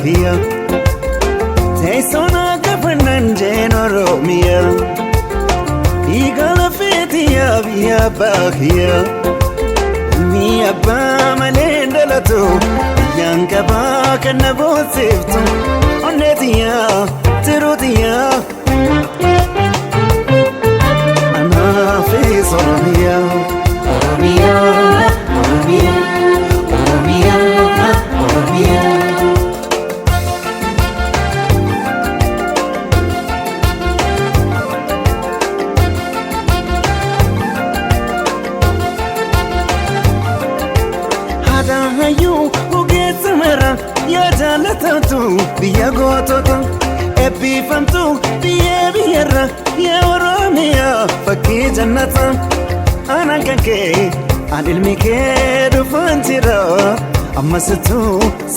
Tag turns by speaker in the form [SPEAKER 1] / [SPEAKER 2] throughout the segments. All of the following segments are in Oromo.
[SPEAKER 1] bahia Teessona gafannan jeen Oromiyaa Igala feetiyaa biyya bahia Mi abbaa malee dhalatu biyyaan qabaa kan na boonsiftu onneetiyaa tiruutiyaa Anaafis Oromiyaa Oromiyaa Oromiyaa Oromiyaa Oromiyaa Hayu ugeetsamara yaa jaallatamtu biyya gootota eebbifamtu biyya biyyarra yaa Oromiyaa fakkii jannata anaan kan kee an ilmi kee dhufaan jira ammasitu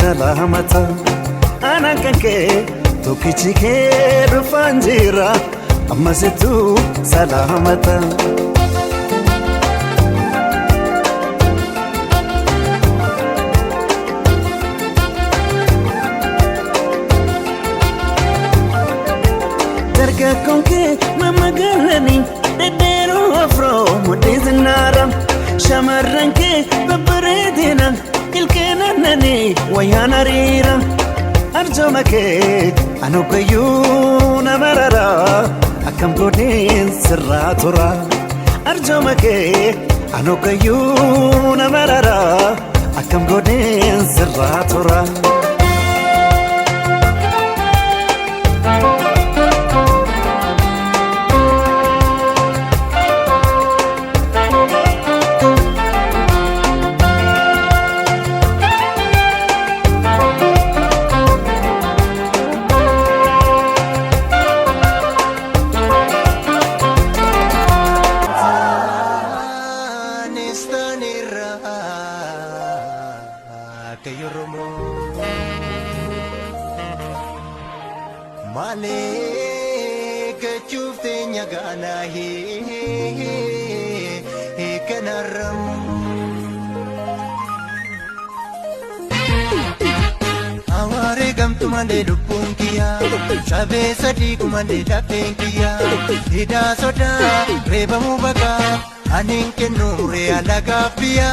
[SPEAKER 1] salaamata anaan kan kee tokkichi kee dhufaan jira ammasitu salaamata Konke mama galani dedero afro mudizinara shamarran ke babbareedina ilkeena nani wayana riira arjoma ke anukayyuu namarara akkam godheen sirraa tura arjoma ke anukayyuu namarara akkam godheen sirraa tura Oromoo malee gachuuf teenya gaanaa kanarram awaaree gamtu malee lubbuun kiyyaa cabee sadii kumalee lafeen kiyyaa hidhaa sodaa reebamuu bagaa Anin kennu re'a lagaaffiya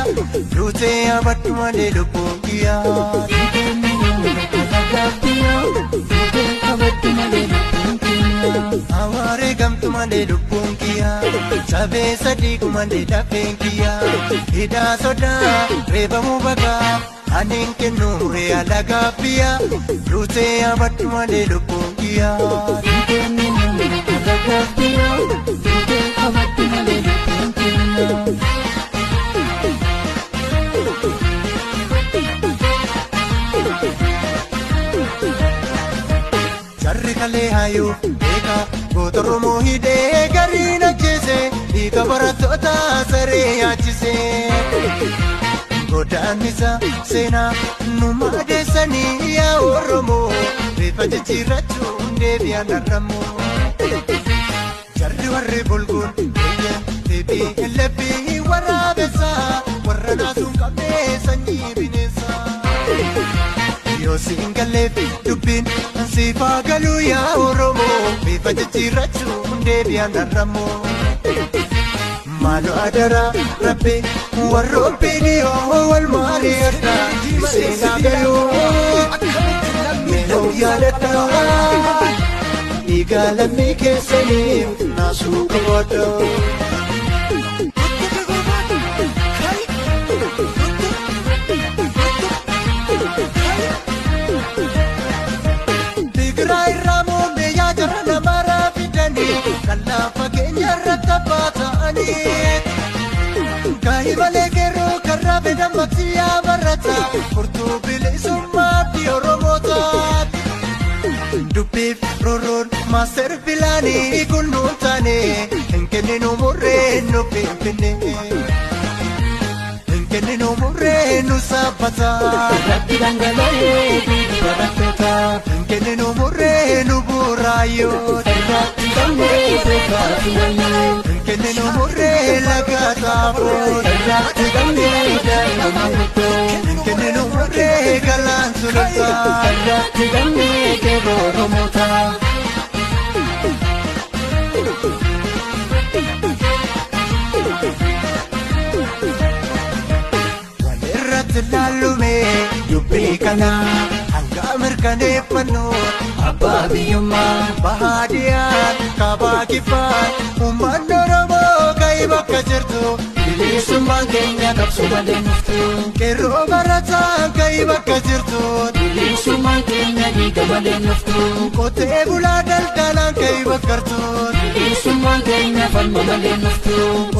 [SPEAKER 1] duutee abaddu malee lubbuun kiyyaa. Awaaree gamtu malee lubbuun kiyyaa cabee sadii kumalee lafeen kiyyaa hidhaa sodaa reebamuu bagaa anin kennu re'a lagaaffiya duutee abaddu malee lubbuun kiyyaa. Jarri kalee haayuu eegaa goota Oromoo hidhee gariin ajjeese dhiiga barattoota saree yaachisee godaannisa seenaa nu maadeessanii yaa Oromoo reeffa jijjiirrachuun deebi'an arramoo jarri warri bulguun deebii hellebii waraabessaa warra naasuun qabnee sanyii bineensaa yoo siin galleef dubbiin siifaa galuu yaa Oromoo reeffa jijjiirrachuun deebi'an arramoo maaloo adaraa rabbi warroobbii dhiyoo wal maalii addaa seenaa galuu meenoo yaadadhaa dhiigaa lammii keessaniif naasuu qabaadhaa. Kallaafa keenya irratti abbaa ta'anii Kaayibalee keroo karraa fedhan maqsiyaa barata furtuu bilisummaa fi Oromoota dubbiif roorroon maaster filaanii kun nuun taane hin kenninu murree nu finfinne hin kenninu murree nu saabbata irratti dhangala'ee dhiiga barattoota hin kenninu murree nu buuraayyoo irratti Kennenu murree laga taafoo irratti dhangala'ee daa'ima kenninu murree galaan sululta
[SPEAKER 2] irratti gammee keeroo Oromoota.
[SPEAKER 1] walirratti laallume dubbii kana hanga mirkaneeffannoo abbaa biyyummaa bahaadiyaan kaabaa kibbaan uummanni Oromoo ka'ee bakka jirtu
[SPEAKER 2] bilisummaan keenya qabsoo malee nuftu.
[SPEAKER 1] qeerroo barataan ka'ee bakka jirtu
[SPEAKER 2] bilisummaan keenya dhiiga malee nuftu.
[SPEAKER 1] qotee bulaa daldalaan ka'ee bakka jirtu
[SPEAKER 2] bilisummaan keenya falma malee nuftu.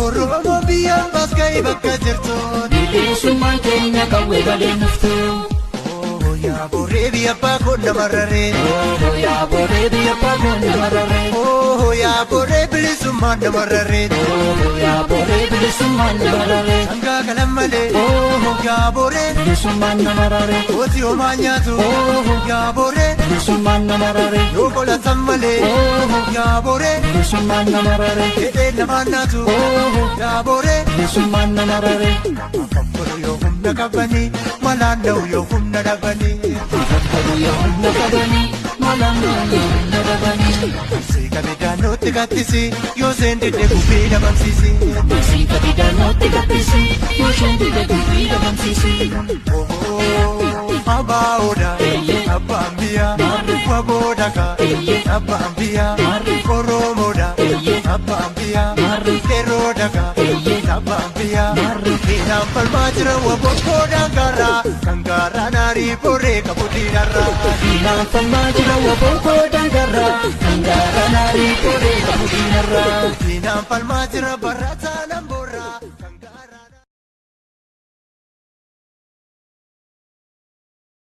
[SPEAKER 1] Oromoo biyyaan baas ka'ee bakka jirtu
[SPEAKER 2] bilisummaan keenya qawwee malee nuftu.
[SPEAKER 1] yaa boree biyya abbaa koo namarraree
[SPEAKER 2] yaa boree biyya abbaa koo namarraree.
[SPEAKER 1] yaa boree bilisummaan namarraree
[SPEAKER 2] yaa boree bilisummaan namarraree.
[SPEAKER 1] sangaa kanan malee yaa boree
[SPEAKER 2] bilisummaan namarraree.
[SPEAKER 1] kooti homaa nyaatu yaa boree
[SPEAKER 2] bilisummaan namarraree.
[SPEAKER 1] yoo qolatan malee yaa boree
[SPEAKER 2] bilisummaan namarraree.
[SPEAKER 1] hidhee namaan naatu yaa boree
[SPEAKER 2] bilisummaan namarraree.
[SPEAKER 1] afaffuru yoo humna qabanii malaan dha'u yoo humna dhabanii
[SPEAKER 2] yoo humna qabanii malaan dha'u yoo humna dhabanii.
[SPEAKER 1] Siika bidaanootti gattisi yoo seen didde gufii dhabamsiisi
[SPEAKER 2] Siika bidaanootti gattisi yoo seen didde gufii dhabamsiisi.
[SPEAKER 1] Abaoda abbaan biyyaa waboodaka abbaan biyyaa Oromoodha abbaan biyyaa qeerroodhaka abbaan biyyaa diinaan falmaa jira wabokkoodhaan garaa kan garaa naarii boree qabu diinarraa.
[SPEAKER 2] Diinaan falmaa jira wabokkoodhaan garaa kan garaa naarii boree qabu diinarraa.
[SPEAKER 1] Diinaan falmaa jira barataa